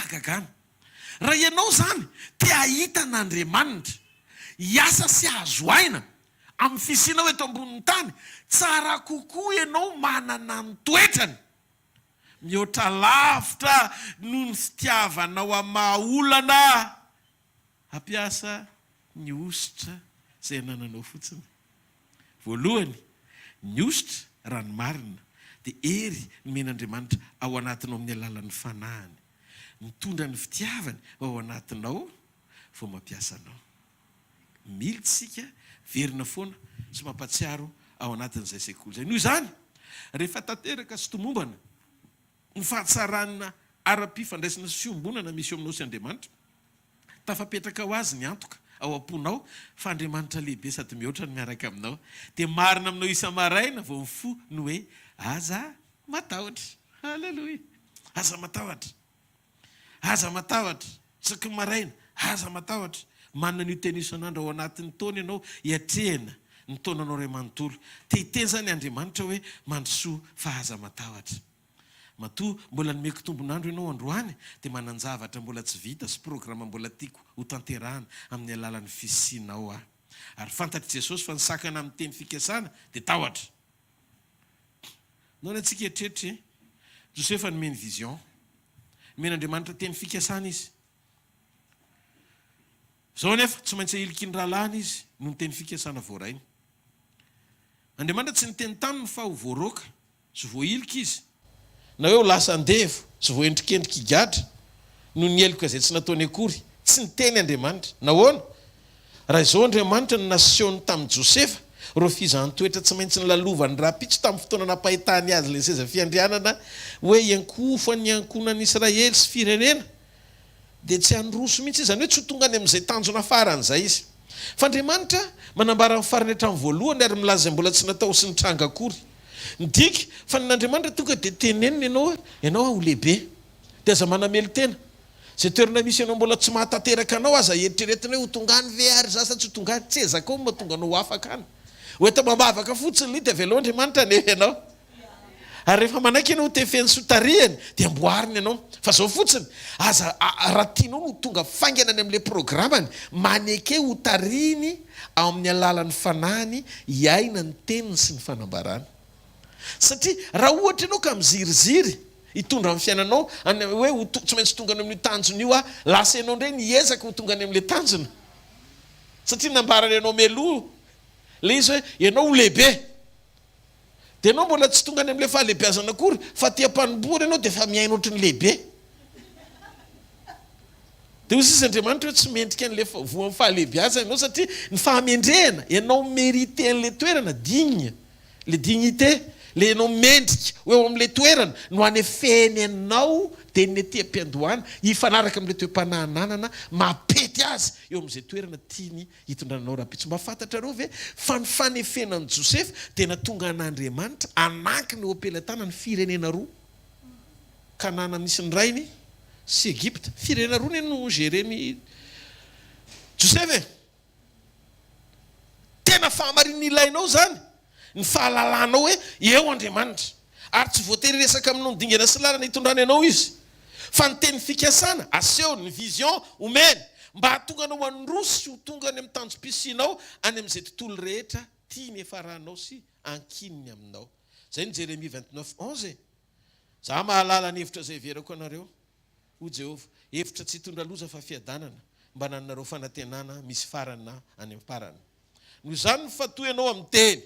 mahagagana. Raha ianao zany te ahita n'Andriamanitra hiasa sy azo aina amin'ny fisianao eto ambonin'ny tany, tsara kokoa ianao manana ny toetrany mihoatra lavitra noho ny fitiavanao amin'ny maha-olana hampiasa ny ositra izay nananao fotsiny. Voalohany, ny ositra ranomarina dia ery nomen'Andriamanitra ao anatinao amin'ny alalan'ny fanahiny, mitondra ny fitiavany ao anatinao vao mampiasa anao. Militsika verina foana sy mampatsiaro ao anatin'izay sekoly izay. Noho izany, rehefa tanteraka sy tomombana ny fahatsarana ara-pifandraisana sy fiombonana misy eo aminao sy Andriamanitra, tafapetraka ho azy ny antoka ao am-ponao fa Andriamanitra lehibe sady mihoatra ny miaraka aminao, dia marina aminao isa-maraina vao mifo no hoe aza matahotra. Halleloia! Aza matahotra, aza matahotra, isaky maraina, aza matahotra. Manana n'io teny isan'andro ao anatin'ny taona ianao hiatrehana ny taonanao ray manontolo. Te zany Andriamanitra hoe mandrosoa fa aza matahotra. Matoa mbola nomeko tombonandro ianao androany dia manan-javatra mbola tsy vita sy programa mbola tiako ho tanterahana amin'ny alalan'ny fisianao aho. Ary fantatr' Jesosy fa nisakana amin'ny teny fikasana dia tahotra. Nao ny antsika eritreritry, Josefa nomeny vision, nomen'Andriamanitra teny fikasana izy. Zao nefa tsy maintsy ilikiny rahalahiny izy no ny teny fikasana voarainy. Andriamanitra tsy niteny taminy fa ho voaroaka sy voailika izy, na hoe ho lasa andevo sy voaendrikendrika higadra no ny elika izay tsy nataony akory. Tsy niteny Andriamanitra. Nahoana? Raha izao Andriamanitra no nasiony tamin'ny Josefa, reo fizahany-toetra tsy maintsy nylalovany raha-pitso tamin'ny fotoana napahitany azy le seza fiandrianana hoe iankofo ny ankonan'ny Israely sy firenena, dia tsy handroso mihitsy izany hoe tsy ho tonga any amin'izay tanjona faran'izay izy. Fa Andriamanitra manambara amin'ny farany hatramin'ny voalohany ary milaza mbola tsy natao sy nitranga akory. Midika fa n'Andriamanitra tonga dia teneniny ianao ho lehibe, dia aza manamely tena. Zay toerana misy ianao mbola tsy mahatateraka anao aza eritreretina hoe ho tongany ve ary zasa tsy ho tongany, tsy ezaka ao mahatonga anao afaka any. Oeta mambavaka fotsiny lita avy aloha Andriamanitra nefa ianao. Ary rehefa manaiky ianao tefeny sotarihany dia amboariny ianao. Fa zao fotsiny aza raha tianao no tonga fainganany amin'ilay programany, maneke ho tarihiny ao amin'ny alalan'ny fanahiny hiaina ny teniny sy ny fanambarany. Satria raha ohatra ianao ka miziriziry hitondra amin'ny fiainanao hoe tsy maintsy tongany amin'ny tanjona io lasa ianao indray niezaka ho tongany amin'ilay tanjona. Satria nambarany ianao meloa le izy hoe ianao ho lehibe, dia ianao mbola tsy tongany amin'ilay fahalehibiazana akory fa tia-panombory ianao dia efa miaina ohatry ny lehibe. Dia hoy izy Andriamanitra hoe tsy mendrika an'ilay voan'ny fahalehibiazana ianao satria ny fahamendrehana ianao mérité an'ilay toerana digne, le dignité, le ianao mendrika hoe eo amin'ilay toerana no hanefeny anao dia ny ety-am-piandohana hifanaraka amin'ilay toe-panahananana mapety azy eo amin'izay toerana tiany hitondranao raha-pitso. Mba fantatrareo ve fa ny fanefenan'i Josefa dia natonga an'Andriamanitra anankiny eo am-pelatana ny firenena roa, Kanana misy ny rainy sy Egypta. Firenena roa ny no géreny Josefa e. Tena fahamarin'ny ilainao zany ny fahalalanao hoe eo Andriamanitra, ary tsy voatery resaka aminao ny dingana sy lalana hitondrany anao izy, fa ny teny fikasana aseho ny vision omeny mba hatonga anao androso sy ho tonga any amin'ny tanjom-pisianao any amin'izay tontolo rehetra tiany efaranao sy ankininy aminao. Zay ny Jérémie 29:11. Za mahalala ny hevitra izay verako anareo ho Jehova, hevitra tsy hitondra loza fa fiadanana, mba nanareo fanantenana misy farany na any am-parany. Noho izany no fatohanao amin'ny teny,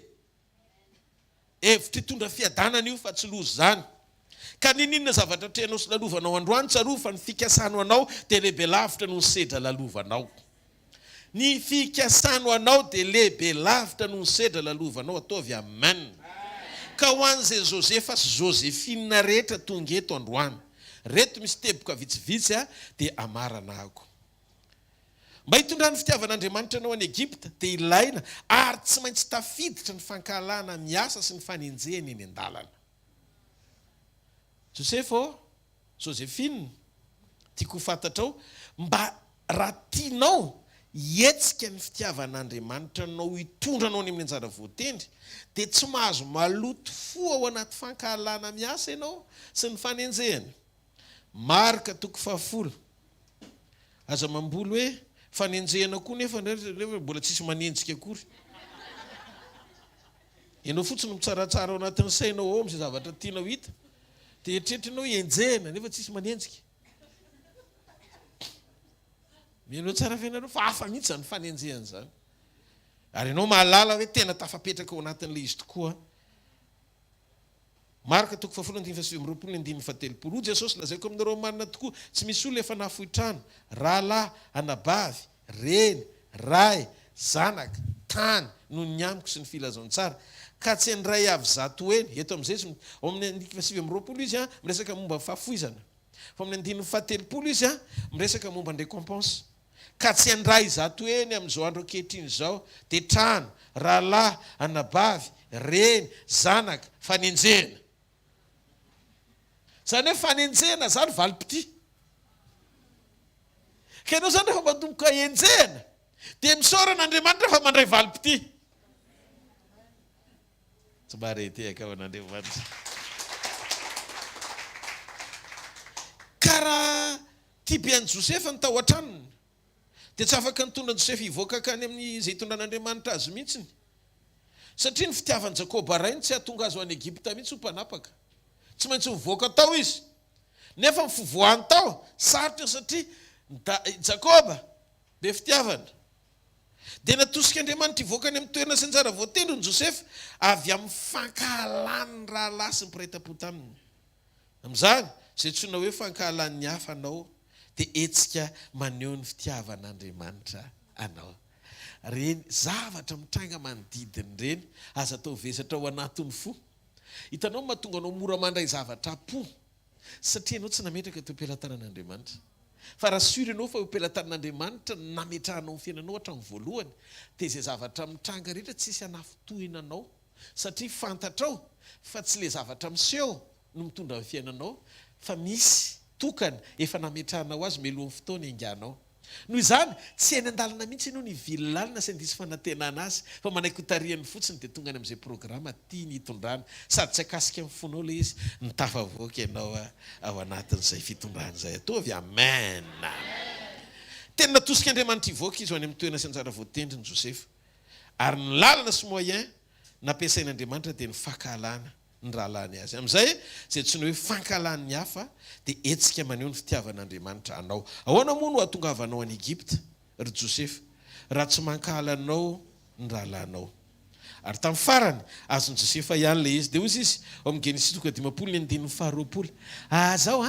hevitra hitondra fiadanana io fa tsy loza zany. Ka ninona zavatra trehanao sy lalovanao androany tsaroa fa ny fikasano anao dia lehibe lavitra no ny sedra lalovanao. Ny fikasano anao dia lehibe lavitra no ny sedra lalovanao. Ataovy amen. Ka ho an'izay Josefa sy Joséphine rehetra tonga eto androany, reto misy teboka vitsivitsy dia amaranako. Mba hitondrany fitiavan'Andriamanitra anao any Egypta dia ilaina ary tsy maintsy tafiditra ny fankalana miasa sy ny fanenjehany eny an-dalana. Josefa, Joséphine, tiako fantatrao mba raha tianao hetsika ny fitiavan'Andriamanitra anao hitondranao any amin'ny anjara voatendry dia tsy mahazo maloto fo ao anaty fankalana miasa ianao sy ny fanenjehany. marika toko 7 aza mamboly hoe fanenjehana koa nefa mbola tsisy manenjika akory. Ianao fotsiny mitsaratsara ao anatin'ny sainao ao am'izay zavatra tianao hita. Dia eritreritrinao enjehana nefa tsisy manenjika. Mianao tsara fiainareo fa hafa mihitsy zany fanenjehana zany. Ary ianao mahalala hoe tena tafapetraka ao anatin'ilay izy tokoa. Marika toko 7:20 Jesosy lazaiko aminareo manina tokoa tsy misy olona efa nafohitrano rahalahy anabavy reny ray zanaka tany noho ny amiko sy ny filazantsara ka tsy andray avy zato eny eto amin'izay ao amin'ny 7:20 izy miresaka momba fahafoizana fa amin'ny 7:30 izy miresaka momba ny récompense ka tsy andray zato eny amin'izao andro ankehitriny zao dia trano rahalahy anabavy reny zanaka fanenjehana. Zany hoe fanenjehana zany valipiti. Ka ianao zany rehefa manomboka enjehana dia misaoran'Andriamanitra fa mandray valipiti. Tsy marety eka ao an'Andriamanitra. Karaha tibian'i Josefa ny tao an-tranony dia tsy afaka nitondra Josefa hivoaka kany amin'izay tondran'Andriamanitra azy mihitsiny. Satria ny fitiavan'i Jakoba rainy tsy hahatonga azy ho any Egipta mihitsy ho mpanapaka. Tsy maintsy mivoaka tao izy. Nefa mifovoany tao sarotra satria Jakoba be fitiavana. Dia natosika Andriamanitra hivoakany amin'ny toerana sy anjara voatendry ny Josefa avy amin'ny fankahalan'ny rahalahy sy ny mpiray-tam-po taminy. Amin'izany izay tsoina hoe fankahalan'ny hafa anao dia etsika maneho ny fitiavan'Andriamanitra anao. Reny zavatra mitranga manodidiny reny aza atao vezatra ao anatin'ny fo. Hitanao mahatonga anao mora mandray zavatra po satria anao tsy nametraka teo am-pelantanan'Andriamanitra. Fa raha sury ianao fa am-pelantanan'Andriamanitra nametrahanao ny fiainanao hatramin'ny voalohany dia izay zavatra mitranga rehetra tsisy hanafotohina anao satria fantatrao fa tsy le zavatra miseho no mitondra ny fiainanao fa misy tokana efa nametrahanao azy melohan'ny fotoana inganao. Noho izany tsy eny an-dalana mihitsy ianao ny vilalina sy andisy fanantenana azy fa manaiky hotariany fotsiny dia tonga any amin'izay programa tia ny hitondrana sady tsy akasika amin'ny fonao ilay izy nitafavoaka ianao ao anatin'izay fitondrana izay ataovy. Amen. Tena natosika Andriamanitra hivoaka izy ho any amin'ny toerana sy anjara voatendry ny Josefa ary ny lalana sy moyen nampiasain'Andriamanitra dia ny fankahalana ny rahalany azy. Amin'izay izay tsy ny hoe fankahalany ny hafa dia etsika maneho ny fitiavan'Andriamanitra anao. Ahoana moa no ahatongavanao any Egipta ry Josefa raha tsy mankahalanao ny rahalanao. Ary tamin'ny farany azony Josefa ihany ilay izy dia hozy izy ao amin'ny Genesis 15:20 zao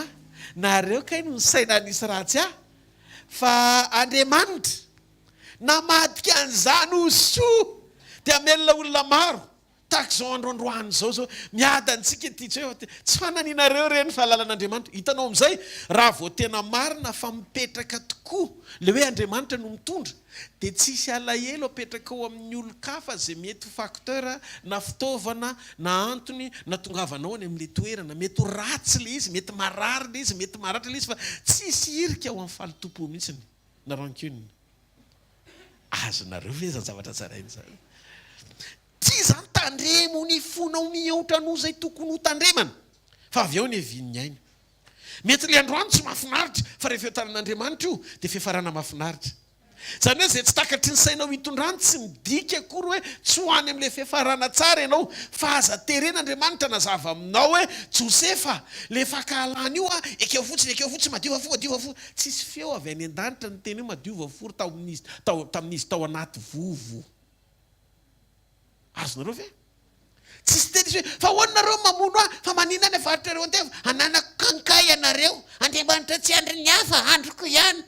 nareo kay no ny saina nisy ratsy fa Andriamanitra namadika an'izany oso dia amelona olona maro tahaka izao androandroany zao miadantsika ty tsy fananinareo reny fahalalан'Andriamanitra. Hitanao amin'izay raha vao tena marina fa mipetraka tokoa le hoe Andriamanitra no mitondra dia tsisy alahelo apetraka ao amin'ny olo-kafa zay mety facteur na fitaovana na antony na tongavanao any amin'ilay toerana. Mety ho ratsy le izy, mety marary le izy, mety maratra le izy fa tsisy irika ao amin'ny falotompo mihitsiny na rancune. Azonareo ve zany zavatra tsara iny zany? Tsy zany tandremo ny fonao mihoatra no zay tokony ho tandremana fa avy ao ny hevin'ny aina. Mety le androany tsy mahafinaritra fa rehefa etaran'Andriamanitra io dia fiafarana mahafinaritra. Zany hoe izay tsy takatry ny sainao hitondrany tsy midika akory hoe tsy ho any amin'ilay fiafarana tsara ianao fa aza teren'Andriamanitra nazava aminao hoe Josefa le fankahalany io ekeo fotsiny madiova fo tsisy feo avy any an-danitra ny teny hoe madiova fo tamin'izy tao anaty vovo. Azonareo ve? Tsisy teny izy hoe fa hoanareo mamono fa manina any avaritrareo anteva ananako kankay ianareo Andriamanitra tsy andry ny hafa androko ihany.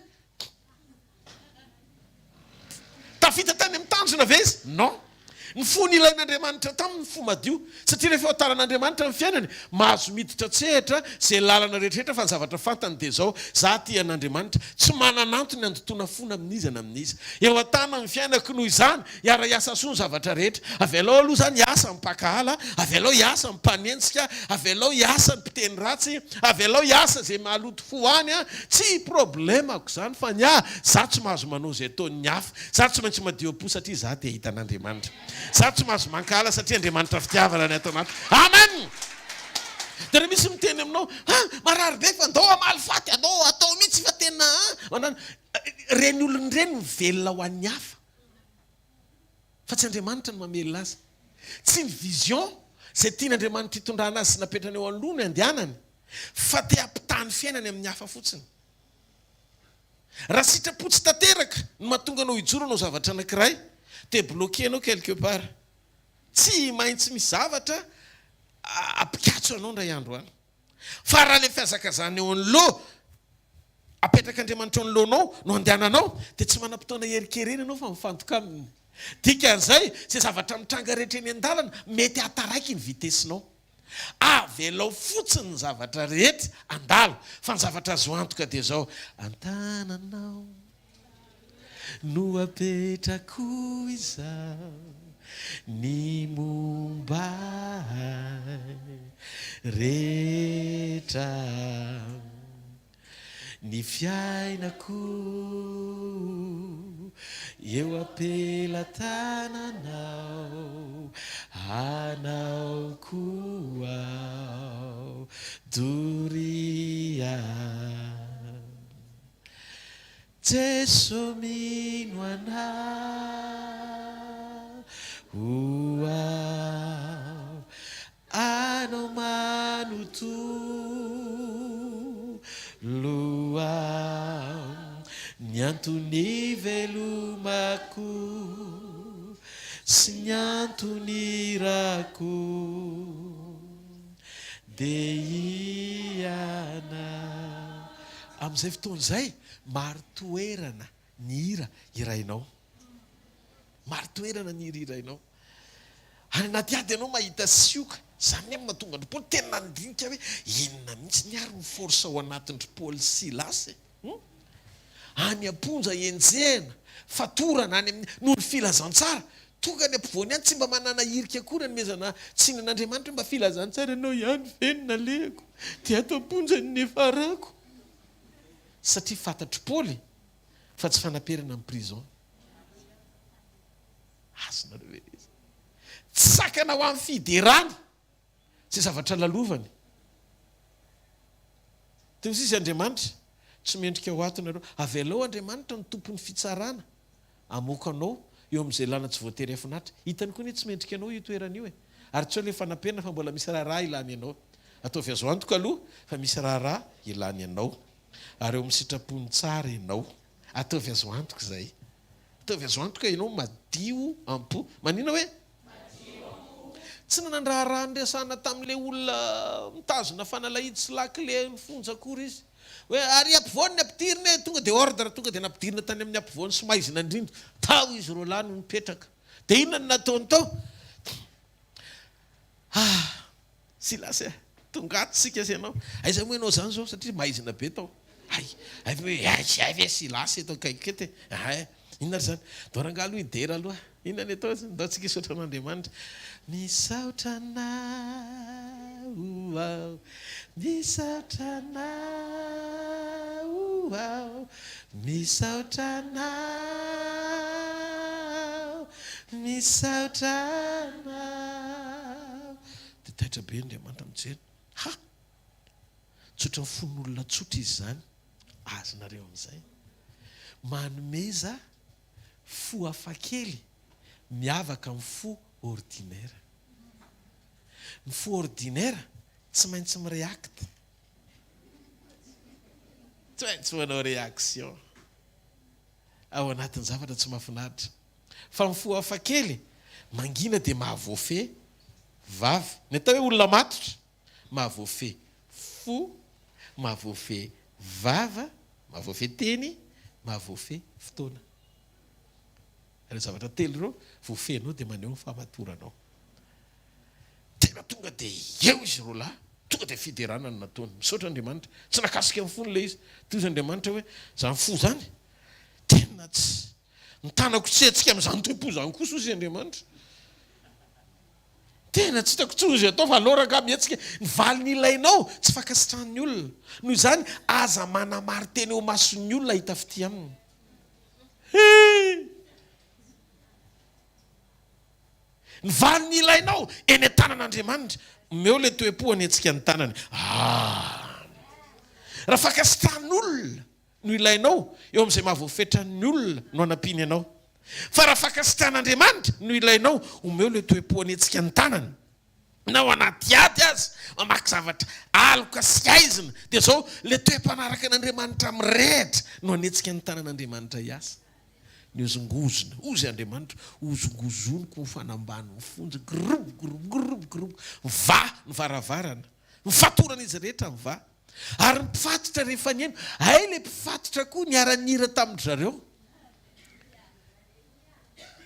Tafita tany amin'ny tanjona ve izy? Non. Ny fo ny ilain'Andriamanitra tamin'ny fo madio satria rehefa taran'Andriamanitra amin'ny fiainany mahazo miditra tsehatra izay lalana rehetrarehetra fa ny zavatra fantany dia zao za ty an'Andriamanitra tsy mananantony andotona fona amin'izana amin'izy eo an-tana ny fiainako noho izany hiara hiasa soa ny zavatra rehetra avy alao aloha zany hiasa mipakahala avy alao hiasa mimpanenjika avy alao hiasa ny mpiteny ratsy avy alao hiasa zay mahaloto fo any tsy problemako zany fa ny za tsy mahazo manao zay ataon'ny hafa za tsy maintsy madio po satria za te hita an'Andriamanitra. Za tsy mahazo mankahala satria Andriamanitra fitiavana ny atao anaty. Amen. dia raha misy miteny aminao marary be fa andao amaly faty andao atao mihitsy fa tena manano reny olony reny mivelona ho an'ny hafa fa tsy Andriamanitra no mamelona azy tsy ny vision zay tian'Andriamanitra hitondrana azy sy napetrana eo anoloany andehanany fa te hampitany fiainany amin'ny hafa fotsiny. Raha sitrapotsy tanteraka no mahatonga anao hijoro anao zavatra anankiray te bloqué anao quelque part, tsy maintsy misy zavatra ampikatso anao ndray andro any. Fa raha le fihazakazany eo an'loha apetraka Andriamanitra eo an'lohanao no andehananao dia tsy manam-potoana herikerena anao fa mifantoka aminy. Dikan'izay zay zavatra mitranga rehetra eny an-dalana mety hataraiky ny vitesinao. Avelao fotsiny ny zavatra rehetra andalo fa ny zavatra azo antoka dia zao: antananao no apetrako izao ny momba rehetra ny fiainako eo apelatananao anao koa doria Jesu mino anao anao manoto loa ny antony velomako sy ny antony rako dia iana. Amin'izay fotoana izay maro toerana ny hira irainao, maro toerana ny hira irainao. Any anaty ady ianao mahita sioka, izany amin'ny mahatonga andry Paoly tena nandinika hoe inona mihitsy ny ary ny forsa ao anatindry Paoly sy Silasy any amponja enjehana fatorana any amin'ny noho ny filazantsara tonga ny ampovoany any tsy mba manana hirika akory nomezana tsiny an'Andriamanitra mba filazantsara anao ihany venona leko dia ato amponja ny nefarako. Satria fantatry Paoly fa tsy fanaperana amin'ny prison. Azonareo ve izy tsy sakana ho amin'ny fiderana sy zavatra lalovany. Teo izy Andriamanitra tsy mendrika ho ato nareo avelao Andriamanitra ny tompon'ny fitsarana amokanao eo amin'izay lana tsy voatery afinatra. Hitany koa ny tsy mendrika anao io toerana io ary tsy hoe le fanaperana fa mbola misy raharaha ilany ianao. Ataovy azo antoka aloha fa misy raharaha ilany ianao ary eo amin'ny sitrapony tsara ianao. Ataovy azo antoka izay. Ataovy azo antoka ianao madio ampo. Manina hoe tsy nanandraharaha andresana tamin'ilay olona mitazona fanalahidy sy lakile mifonja akory izy hoe ary ampovoany ny ampidirina tonga dia ordre tonga dia nampidirina tany amin'ny ampovoany sy maizina indrindra tao izy ro lany mipetraka. Dia inona ny nataony tao? Silasy tongatsika sy ianao aiza moa ianao zany zao satria maizina be tao. Ve Silasy atao kaikety inona ry zany dorangalo idera aloha inona ny atao ndao tsika isotra an'Andriamanitra misaotra anao misaotra anao misaotra anao misaotra anao. Dia taitra be Andriamanitra mijery tsotra ny fon'olona tsotra izy zany. Azonareo amin'izay manomeza fo hafakely miavaka amin'ny fo ordinaire. Ny fo ordinaire tsy maintsy mireacte, tsy maintsy manao réaction ao anatin'ny zavatra tsy mahafinaritra. Fa ny fo hafakely mangina dia mahavoafe vavy. Ny atao hoe olona matotra mahavoafe fo, mahavoafe vava, mahavoafe teny, mahavoafe fotoana. Ireo zavatra telo ireo voafenao dia maneho ny fahamatoranao. Tena tonga dia eo izy ro lahy tonga dia fiderana no nataony. Misaotra Andriamanitra tsy nakasika amin'ny fony le izy. Toy izy Andriamanitra hoe zany fo zany tena tsy nitanako tsy antsika amin'izany toimpo zany kosa izy Andriamanitra. Tena tsy hitako tsozy atao fa loraka mietsika ny valiny ilainao tsy fakasitrahan'ny olona. Noho izany aza manamary teny eo mason'ny olona hitafity aminy. Ny valo ny ilainao eny an-tanan'Andriamanitra. Meo le toe-po anetsika ny tanany. Raha fakasitran'olona no ilainao, eo amin'izay mahavoafetran'ny olona no anampiny ianao. Fa raha fakasitran'Andriamanitra no ilainao, omeo le toe-po anetsika ny tanany. Na ao anaty ady azy, mamaky zavatra aloka sy aizina, dia zao le toe-panaraka an'Andriamanitra mirehitra no anetsika ny tanan'Andriamanitra iasa. Ny ozongozona, ozy Andriamanitra, ozongozoniko mifanambany mifonja, groupe, va ny varavarana, mifatoran'izy rehetra ny va. Ary ny mpifatotra rehefa ny eno, hay le mpifatotra koa niara-nira tamin'ny zareo.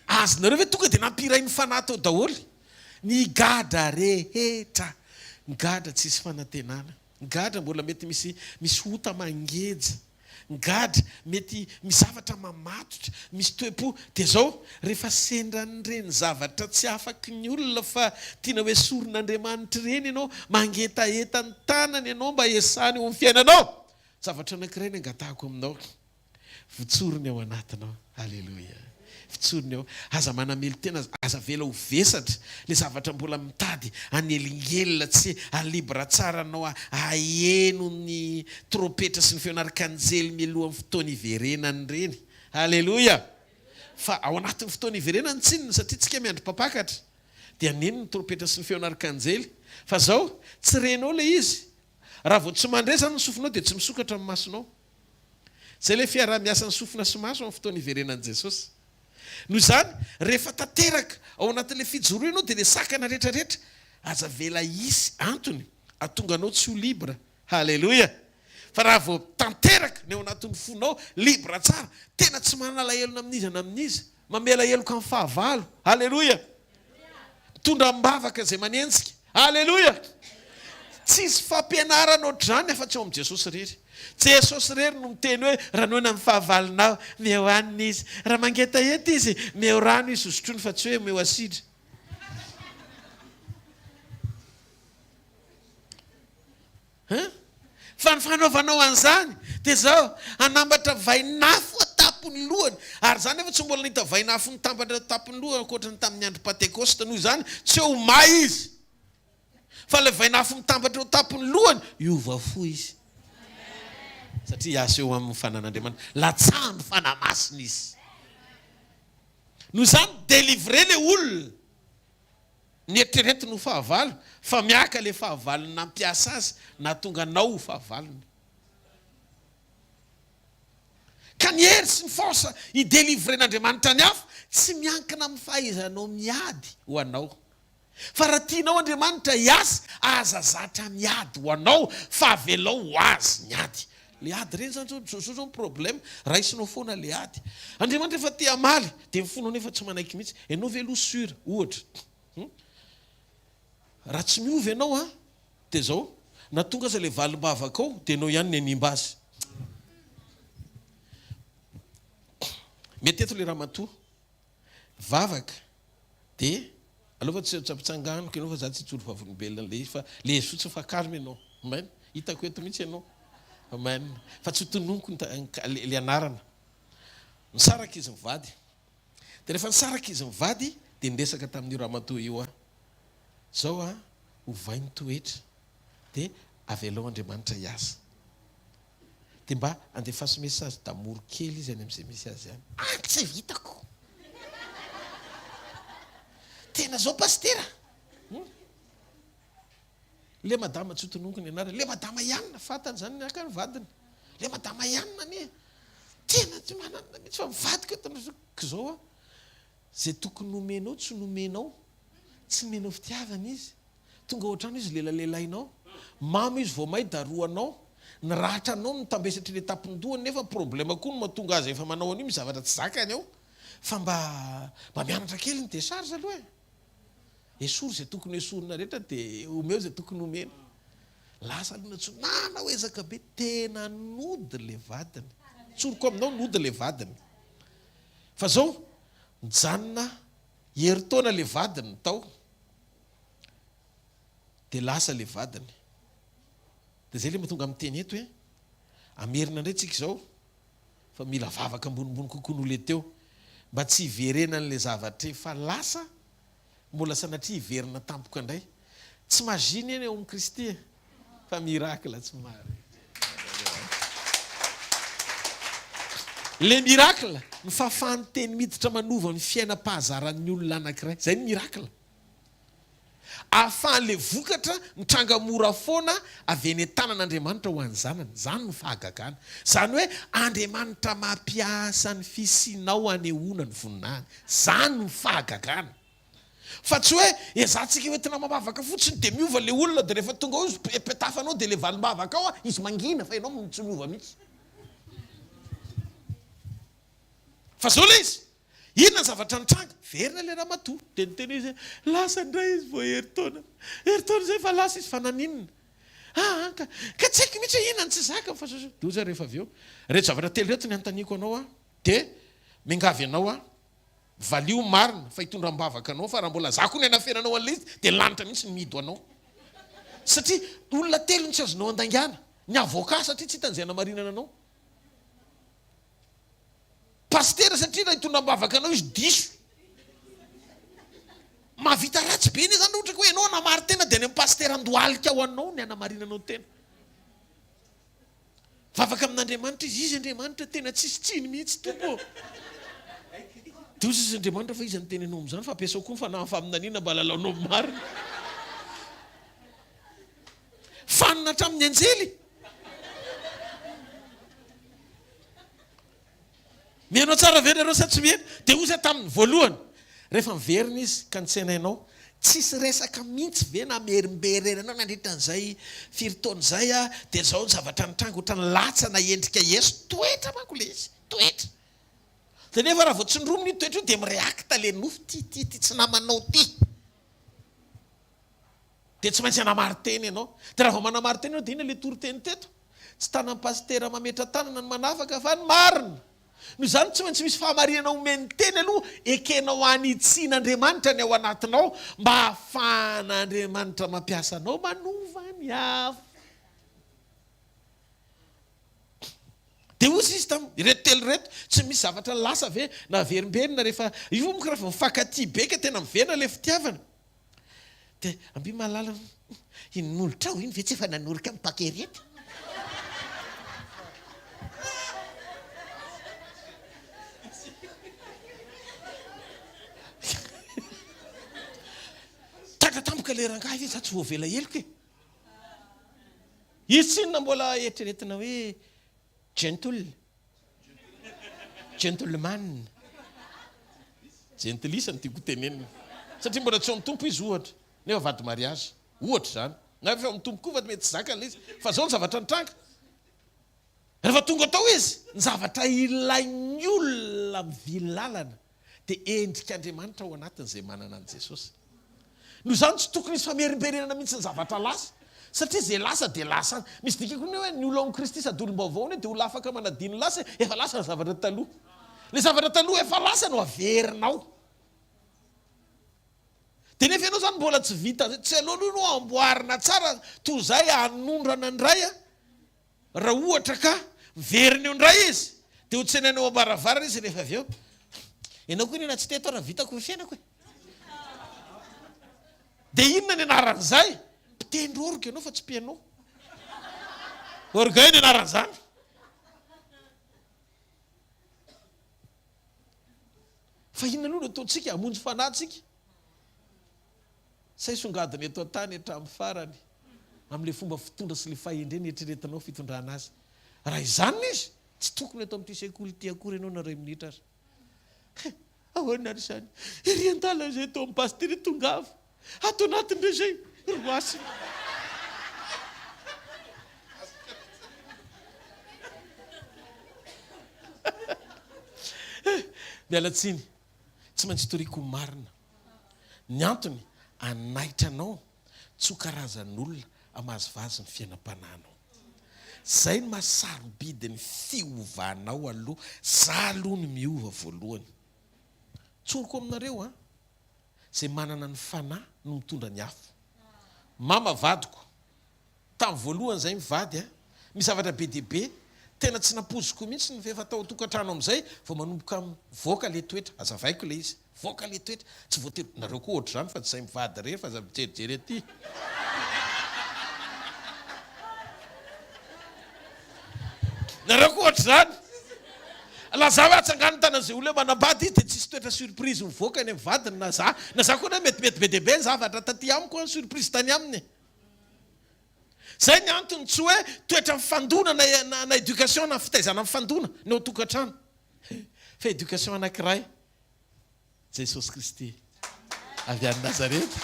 Azonareo ve tonga dia nampiray ny fanahy tao daholo? Ny gadra rehetra, ny gadra tsisy fanantenana, ny gadra mbola mety misy ota mangeja, ny gadra mety misy zavatra mamatotra, misy toe-po. Dia zao rehefa sendran'ireny zavatra tsy afaky ny olona fa tiana hoe soron'Andriamanitra ireny ianao, mangetaeta ny tanany ianao mba hiasany eo amin'ny fiainanao. Zavatra anankiray ny angatahako aminao, votsorony ao anatinao. Halleloia. Fitsorony ao, aza manamely tena, aza vela ho vesatra le zavatra mbola mitady anelingelina, tsy alibra tsara anao aheno ny tropetra sy ny feon'arkanjely mialohan'ny fotoana iverenany reny. Halleloia. Fa ao anatin'ny fotoana iverenany tsinona, satria tsika miandro-papakatra dia aneno ny tropetra sy ny feon'arkanjely. Fa zao tsy renao le izy, raha vao tsy mandray zany ny sofinao dia tsy misokatra amin'ny masonao. Zay le fiarah-miasa ny sofina sy maso amin'ny fotoana iverenan'i Jesosy. Noho izany, rehefa tanteraka ao anatin'ilay fijoro ianao dia le sakana rehetrarehetra aza vela isy antony atonga anao tsy ho libra. Halleloia. Fa raha vao tanteraka ny ao anatin'ny fonao libra tsara, tena tsy manala helona amin'izy na amin'izy, mamela heloka amin'ny fahavalo. Halleloia. Mitondra mbavaka izay manenjika. Halleloia. Tsisy fampianarana ohatr'izany afa-tsy ao amin'i Jesosy rery. Jesosy rery no miteny hoe raha noana amin'ny fahavalonao meo hanina izy, raha mangetaeta izy meo rano izy hosotrony, fa tsy hoe meo asidra. Fa ny fanaovanao an'izany dia zao anambatra vainafo atapony lohany, ary zany efa tsy mbola nahita vainafo nitambatra atapony lohany ankoatra ny tamin'ny andro Pentekosta. Noho izany tsy ho may izy, fa le vainafo mitambatra atapony lohany iova fo izy, satria asa eo amin'ny fanan'Andriamanitra, latsamby fanamasina izy. Noho izany délivrer le olona nieritrereto no fahavalo, fa miaka le fahavalony nampiasa azy nahatonga anao fahavalony. Ka ny hery sy ny forsa idélivren'Andriamanitra ny hafa tsy miankina amin'ny fahaizanao miady ho anao, fa raha tianao Andriamanitra hiasa, aza zatra miady ho anao, fa avelao ho azy ny ady. Le ady reny zany zao problème, raisinao foana le ady. Andriamanitra efa te hamaly dia mifonao nefa tsy manaiky mihitsy. Ianao ve losura ohatra, raha tsy miovy ianao dia zao na tonga aza le valim-bavaka ao dia ianao ihany ny animba azy. Mety eto le ramatoa vavaka dia aloha tsy tsapitsanganiko ianao fa za tsy tsolo favolombelona le izy, fa le izy fotsiny fa kalma ianao. Amen. Hitako eto mihitsy ianao. Amen. Fa tsy tononoko le anarana. Nisaraka izy mivady. Dia rehefa nisaraka izy mivady dia niresaka tamin'io ramatoa io zao ho vainy toetra dia avelao Andriamanitra hiasa. Dia mba andefasy message d'amour kely izy any amin'izay misy azy ihany. Tsy vitako. Tena zao pastera. Le madama tsy tononoko ny anarana, le madama ihany fatany zany niaka ny vadiny, le madama ihany anie tena tsy manana mihitsy fa mivadika zao zay tokony nomenao tsy nomenao, tsy menao fitiavana izy, tonga ohatrano izy lelalelainao, mamy izy vao may daroanao, ny rahatra anao no tambesatry le tapon-dohany, nefa problème koa no mahatonga azy efa manao an'io, misy zavatra tsy zakany ao, fa mba mianatra kely ny décharge aloha esory zay tokony esorina rehetra dia omeo zay tokony omena. Lasa alona tsonana hoe ezaka be, tena nody le vadiny, tsoroko aminao nody le vadiny. Fa zao mijanona heritaona le vadiny tao dia lasa le vadiny. Dia zay le mahatonga miteny eto hoe amerina indray tsika izao fa mila vavaka ambonimbony kokoa no le teo, mba tsy hiverenan'le zavatra fa lasa mbola sanatria hiverina tampoka indray tsy maziny eny eo amin'ny Kristy fa miracle tsy mary le miracle ny fahafahany teny miditra manova ny fiainam-pahazaran'ny olona anankiray zay ny miracle ahafahan'le vokatra mitranga mora foana avy eny tanan'Andriamanitra ho an'ny zanany zany no fahagagana zany hoe Andriamanitra mampiasa ny fisinao anehoana ny voninahiny zany no fahagagana fa tsy hoe ezatsika hoentina mamavaka fotsiny de miova le olona de rehefa tonga ao izy petafanao de le valim-bavaka ao izy mangina fa ianao tsy miova mihitsy fa zao le izy inona ny zavatra nitranga verina le ramatoa de niteny izy lasa indray izy vo heritaona zay fa lasa izy fa naninona ka tsy haiko mihitsy inona ny tsy zaka fa doza rehefa avy eo reto zavatra telo reto ny antaniko anao de mingavy anao valio marina fa hitondram-bavaka anao fa raha mbola zako ny anafenanao an'le izy de lanitra mihitsy ny mido anao satria olona telo ny tsy azonao andangana ny avoka satria tsy hitan'izay anamarinana anao pastera satria raha hitondram-bavaka anao izy diso mahavita ratsy be ny zany ohatra ka hoe ianao anamary tena de ny amin'ny pastera andohalika ao anao ny anamarinanao tena vavaka amin'Andriamanitra izy Andriamanitra tena tsisy tsiny mihitsy tompo izy Andriamanitra fa izy nyteny anao am'zany fa ampiasao koa fa nafaminanina mba lalaonao marina fanina hatramin'ny anjely mianao tsara verina reo sa tsy miena de ozy tamin'ny voalohany rehefa miverina izy ka nitsenainao tsisy resaka mihitsy ve na merimbereranao nandritran'izay firitaon'izay de zao ny zavatra nitranga ohatra ny latsana endrika Yesu toetra manko le izy toetra de nefa raha vao tsy ndrominy toetra io de mireacta le nofo ty tsy namanao ty de tsy maintsy anamary teny ianao de raha vao manamary teny ianao de ina le toriteny teto tsy tanan'ny pastera mametra tanana ny manafaka fa ny marina no zany tsy maintsy misy fahamarinana omeny teny aloha ekenao anitsin'Andriamanitra ny ao anatinao mba hahafahan'Andriamanitra mampiasa anao manova ny hafa de ozy izy reto telo reto tsy misy zavatra lasa ve na verimberina rehefa io moka raha mifankaty beka tena miverina le fitiavana de amby malala inolotra iny ve tsy efa nanorika mipakerety tampoka le rangahy ve za tsy voavela heliko e izy tsy inona mbola eritreretina hoe gentleman gentilisa ny tiako tenenina satria mbola tsy eo mitompo izy ohatra nefa vady mariage ohatra zany na efa mitompo koa fa mety tsy zakana izy fa zao ny zavatra nitranga rehefa tonga tao izy ny zavatra ilain'ny olona mivily lalana de endrik'Andriamanitra ao anatin'izay manana an' Jesosy no zany tsy tokony izy famerimberenana mihitsy ny zavatra lasa satria zay lasa de lasa misy dikako ny hoe ny olo amin'ny Kristy sady olom-baovao ny de olo afaka manadiny lasa efa lasa ny zavatra taloha le zavatra taloha efa lasa no averinao de nefa ianao zany mbola tsy vita tsy aloha no amboarina tsara toy zay anondrana indray raha ohatra ka miverina eo indray izy de ho tsenainao ambaravarana izy rehefa avy eo ianao koa nena tsy teto raha vitako ny fiainako e de inona ny anaran'izay mpitendry orga ianao fa tsy pianao orga ny anaran'izany fa inona aloha no ataontsika hamonjy fanahytsika say songadiny eto an-tany hatramin'ny farany amin'le fomba fitondra sy le fahendreny eritreretanao fitondrana azy raha izany izy tsy tokony atao amin'ity sekoly ty akory ianao na ray minitra azy ahoana ary zany irian-dalana zay atao amin'ny pastery tongava atao anatin'ireo zay roasiny mialatsiny tsy maintsy toriko marina ny antony anaitranao tsy ho karazan'olona amazovazy ny fiainam-pananao zay ny mahasarobidiny fiovanao aloha za aloha ny miova voalohany tsoroko aminareo zay manana ny fanahy no mitondra ny afo mama vadiko tamin'ny voalohany zay mivady misy zavatra be deaibe tena tsy napoziko mihitsy ny vefa tao tokantrano am'izay vao manomboka voaka le toetra azavaiko le izy voaka le toetra tsy voatery nareo koa ohatr' zany fa tsy zay mivady rery fa za mijerijery aty nareo koa ohatr' zany lazava atsangano tanan'izay olo hoe manambady dia tsisy toetra surprise mivoaka any amin'ny vadiny na za koa hoe metimety be deabe ny zavatra taty amiko ny surprise tany aminy zay ny antony tsy hoe toetra mifandona na éducation na fitaizana mifandona ny ao tokantrano fa éducation anankiray Jesosy Kristy avy any Nazareta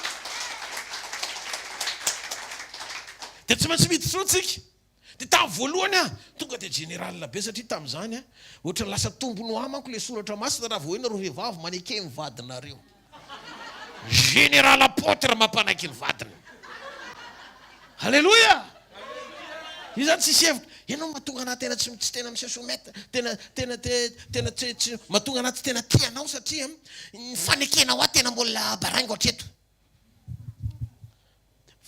dia tsy maintsy miditro tsika dia tamin'ny voalohany tonga dia général be satria tamin'izany ohatra lasa tombono amako le soratra masina raha voa nareo vehivavy maneke ny vadinareo général apôtre mampanaky ny vadiny halleloja io zany tsisy hevitra ianao mahatonga anahy tena tsy tena misesometa tena tsy mahatonga anahy tsy tena tianao satria ny fanekenao aho tena mbola baraingo hatreto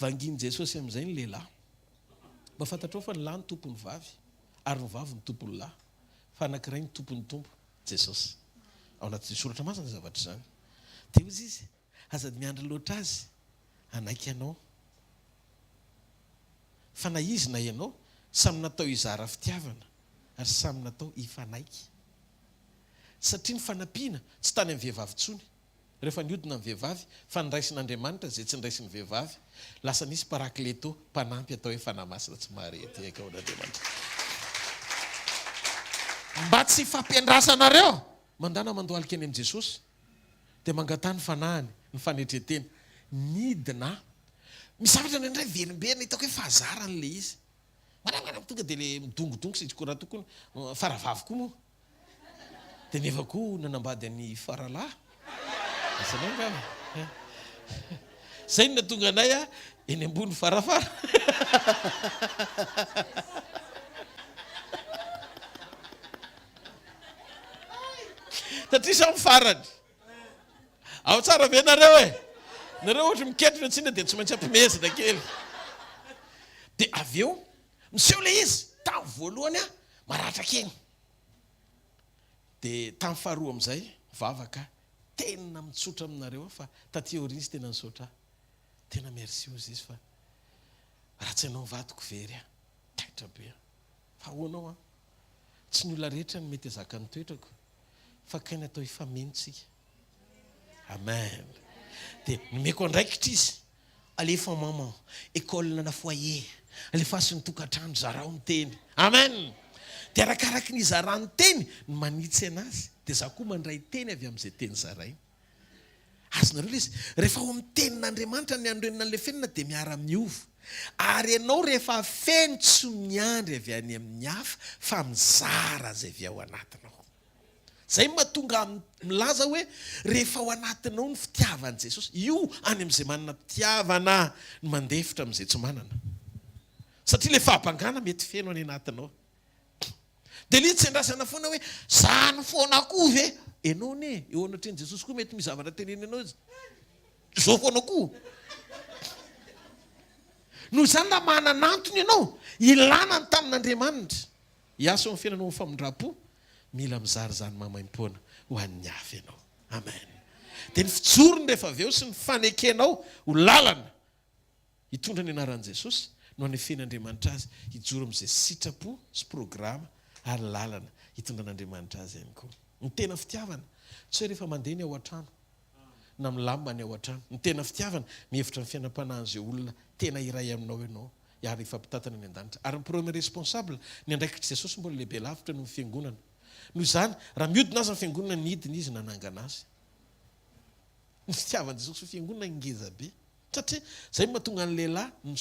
vanginy Jesosy amin'izay ny lehilahy mba fantatrao fa ny lahy ny tompony vavy ary ny vavy ny tompony lahy fa anankiray ny tompony tompo Jesosy ao anaty soratra masina zavatra zany dia ozy izy azady miandry loatra azy anaiky ianao fa na izy na ianao samy natao izara fitiavana ary samy natao hifanaiky satria ny fanampiana tsy tany amin'ny vehivavy tsony rehefa niodina amin'ny vehivavy fa niraisin'Andriamanitra zay tsy niraisin'ny vehivavy lasa nisy parakleto mpanampy atao hoe fanamasina tsy maharety eka ao n'Andriamanitra mba tsy fampiandrasanareo mandana mandohalika any amin'ny Jesosy dia mangatany fanahany ny fanetretena nidina misavatra indray verimberina hitako hoe fahazaran'le izy manamana tonga dia le midongodongo sitriko raha tokony faravavy koa moa dia nefa koa nanambady any faralahy asanao ngava zay no natonga anay eny ambony farafara satria samy farany ao tsara ve nareo nareo ohatra miketrina tsina dia tsy maintsy ampimezina kely dia avy eo miseho le izy tamin'ny voalohany maratra keny dia tamin'ny faharoa amin'izay vavaka tena mitsotra aminareo fa taty oriny izy tena nisotra tena merci ozy izy fa raha tsy ianao mivadiko very taitra be fa hoanao tsy ny olona rehetra ny mety azaka ny toetrako fa kainy atao hifamenontsika amen dia nomeko andraikitra izy alefa maman école na foyer alefa sy ny tokantrano zarao ny teny amen dia arakaraky ny zarany teny ny manitsy anazy dia za koa mandray teny avy amin'izay teny zaray azonareo izy rehefa ao amin'ny tenin'Andriamanitra ny andrenina an'le fenina dia miara-miovo ary ianao rehefa feno tsy miandry avy any amin'ny hafa fa mizara zay avy ao anatinao zay mahatonga milaza hoe rehefa ao anatinao ny fitiavan'i Jesosy io any amin'izay manana fitiavana ny mandefitra amin'izay tsy manana satria le fahampangana mety feno any anatinao dia li tsy andrasana foana hoe zany foana koa ve ianao ne eo anatreny Jesosy koa mety misy zavatra teneny ianao izy zao foana koa noho izany na manana antony ianao ilana ny tamin'Andriamanitra hiasa amin'ny fiainanao amin'ny famindram-po mila mizary zany mamaim-poana ho an'ny hafa ianao amen dia ny fijorony rehefa avy eo sy ny fanekenao ho lalana hitondra ny anaran'i Jesosy no anefen'Andriamanitra azy hijoro amin'izay sitrapo sy programa ary lalana hitondra an'Andriamanitra azy ihany koa ny tena fitiavana tsy hoe rehefa mandeha ny ao an-trano na milamba ny ao an-trano ny tena fitiavana mihevitra ny fiainam-panahin'izay olona tena iray aminao ianao ary ifampitatana ny an-danitra ary ny premier responsable ny andraikitra Jesosy mbola lehibe lavitra no fiangonana noho izany raha miodina azy ny fiangonana nidina izy nanangana azy ny fitiavan'i Jesosy fiangonana ngeza be satria zay mahatonga ny lehilahy ny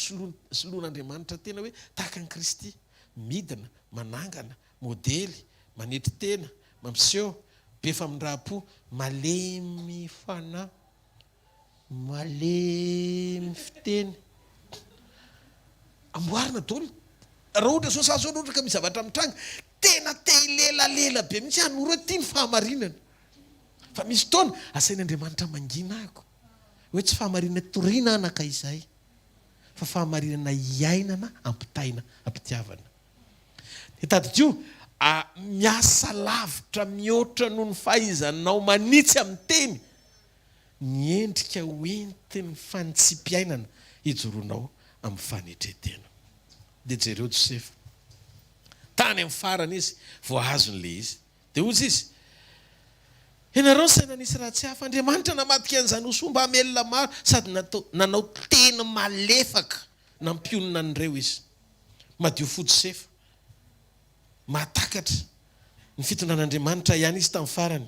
soloan'Andriamanitra tena hoe tahaka ny Kristy midina manangana modely manetry tena mampiseho be famindram-po malemy fanahy malemy fiteny amboarina daholo raha ohatra zao sa zao ohatra ka misy zavatra mitranga tena te ilelalela be mihitsy anoro hoe tia ny fahamarinana fa misy taona asain'Andriamanitra manginako hoe tsy fahamarinana toriana anaka izay fa fahamarinana iainana ampitaina ampitiavana Tadidio miasa lavitra mihoatra noho ny fahaizanao manitsy amin'ny teny, niendrika hoentiny fantsipiainana hijoronao amin'ny fanetretena. Dia jereo Josefa tany amin'ny farana izy voahazon'le izy, dia ozy izy, ianareo saina nisy raha tsy hafa, Andriamanitra namadika an'izany osomba amelona maro sady nanao teny malefaka nampionina an'ireo izy. Madio fo Josefa, mahatakatra ny fitondran'Andriamanitra ihany izy tamin'ny farany.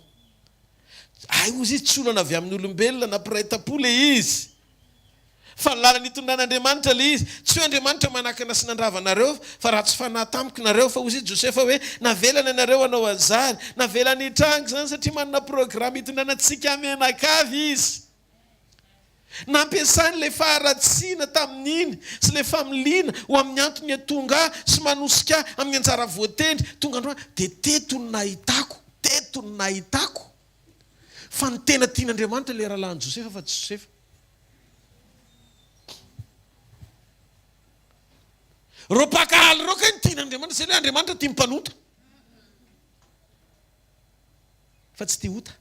Ay ozy izy tsy olana avy amin'ny olombelona nampiraitam-po le izy, fa ny lalany hitondran'Andriamanitra le izy. Tsy hoe Andriamanitra manakana sy nandravanareo fa raha tsy fanahy tampoka nareo, fa ozy izy Josefa hoe navelana ianareo anao an'izany, navelany hitrango zany satria manana programa hitondrana antsika menakavy izy. Nampiasany le faharatsiana tamin'iny sy le familiana ho amin'ny antony atonga sy manosika amin'ny anjara voatendry tonga androany, dia teto ny nahitako fa ny tena tian'Andriamanitra le rahalahin'i Josefa fa tsy Josefa. Reo mpakahaly reo ka ny tian'Andriamanitra, zay le Andriamanitra tia mpanota fa tsy tia ota.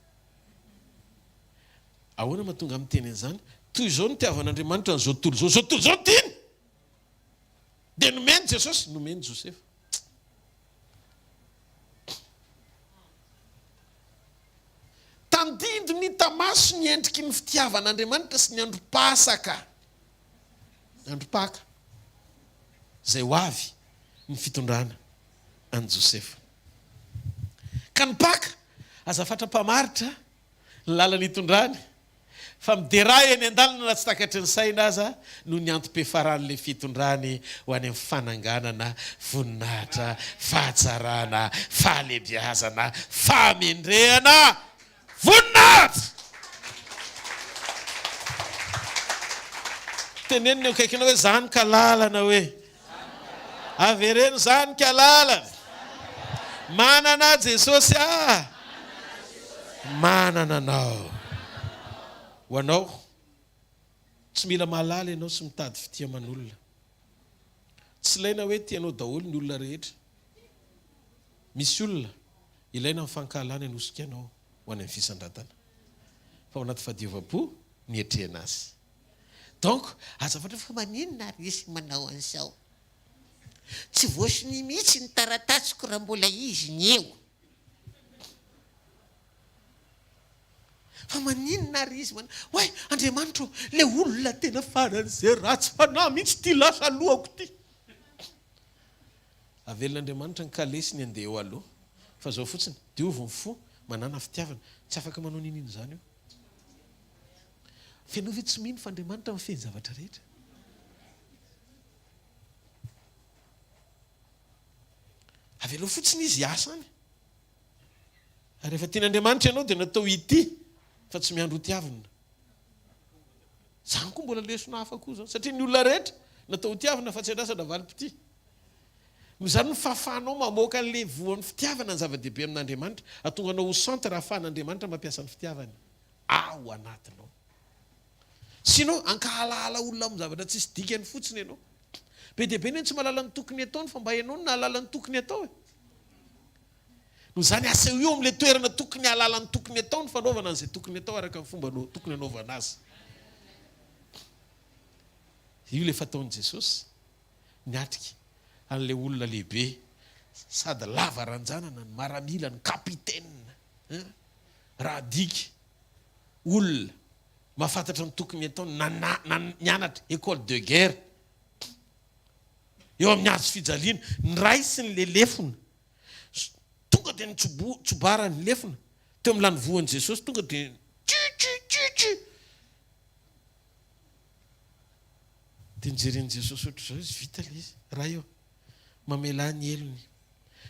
Ahoana mahatonga amin'ny teny an'izany? Toy izao ny tiavan'Andriamanitra n'izao tontolo zao tiany, dia nomeny Jesosy, nomeny Josefa. Tandindo ny tamaso ny endriky ny fitiavan'Andriamanitra sy ny androm-pasaka, androm-paka zay ho avy ny fitondrana an'i Josefa. Ka ny paka azafatra mpamaritra ny lalany hitondrany, fa miderahy eny an-dalana na tsy takatry ny saina aza no ny antom-piafaran'le fitondrany ho any amin'ny fananganana voninahitra, fahatsarana, fahalebiazana, fahamendrehana voninahitra. Teneniny eo akaikina hoe zany ka lalana, hoe avereno zany ka lalana, manana Jesosy manana anao. Ho anao tsy mila mahalala ianao sy mitady fitiaman'olona, tsy ilaina hoe tianao daholo ny olona rehetra. Misy olona ilaina mifankahalana hanosika anao ho any amin'ny fisandratana, fa ao anaty fahadiova-po ny hetrehana azy. Donc azafatra fa maninona resy manao an'izao, tsy voasiny mihitsy ny taratasiko raha mbola izy ny eo. Fa maninona ary izy hoe Andriamanitra, le olona tena faran'izay ratsy fanahy mihitsy ty lasa alohako ty. Avelon'Andriamanitra ny kalesiny andeha eo aloha, fa zao fotsiny diovy ny fo manana fitiavana, tsy afaka manao ninino zany io. Fianao ve tsy mino fa Andriamanitra mifeny zavatra rehetra? Avelao fotsiny izy hiasany, ary rehefa tian'Andriamanitra ianao dia natao ity fa tsy miandro tiavina. Zany koa mbola lesona hafa koa zao, satria ny olona rehetra natao tiavina fa tsy andrasana valim-pity. Noho izany ny fahafahanao mamoaka an'le voan'ny fitiavana ny zava-dehibe amin'Andriamanitra, atonga anao ho centre ahafahan'Andriamanitra mampiasa ny fitiavany ao anatinao. Sinao ankahalala olona amin'ny zavatra tsy isy dikany fotsiny ianao. Be dia be ny tsy mahalala ny tokony ataony fa mba ianao no nahalala ny tokony atao. Noho izany asa eo amin'ilay toerana tokony hahalala ny tokony atao ny fanaovana an'izay tokony atao araka ny fomba tokony hanaovana azy. Io le fataon'i Jesosy niatrika an'ilay olona lehibe sady lava ranjanana, ny maramila, ny kapitaine, raha dika olona mahafantatra ny tokony atao, nianatra école de guerre eo amin'ny hazo fijaliana, ny ray sy ny lelefona tonga dia nitsobara ny lefona teo amin'ny lany voan'i Jesosy, tonga dia dia nijeren'i Jesosy ohatr'izao izy, vita le izy raha eo mamela ny elony,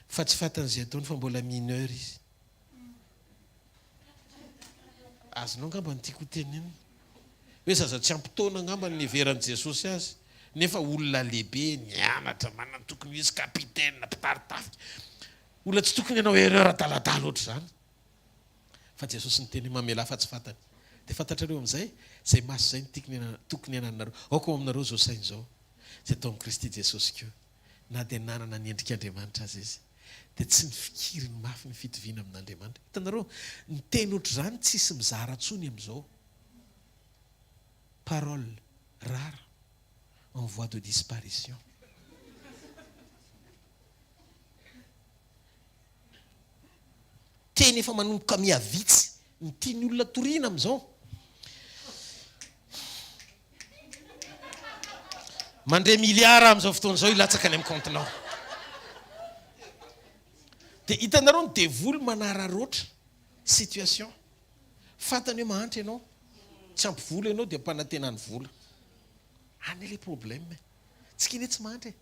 fa tsy fatan'izay ataony fa mbola mineur izy. Azonao ngamba ny tiako tenenina hoe zaza tsy ampitaona ngamba ny veran'i Jesosy azy, nefa olona lehibe nianatra manana tokony izy kapitaine mpitaritafika, olona tsy tokony ianao erreur adaladala ohatr' izany, fa Jesosy ny teny mamela fa tsy fantany. Dia fantatrareo amin'izay zay maso zay ny tokony iananareo, ao koa aminareo zao sainy zao zay atao amin'i Kristy Jesosy keo, na dia nanana ny endrik'Andriamanitra azy izy dia tsy ny fikiriny mafy ny fitoviana amin'Andriamanitra. Hitanareo ny teny ohatr' izany tsisy mizara ntsony amin'izao. Parole rare en voie de disparition. Teny efa manomboka miavitsy ny tiany olona toriana amin'izao. Mandray miliara amin'izao fotoan'izao ilatsaka any amin'ny comptenao. Dia hitanareo ny devoly manararoatra situation. Fantany hoe mahantra ianao, tsy ampy vola ianao dia mpanantenany vola. Any ilay problème. Tsika anie tsy mahantra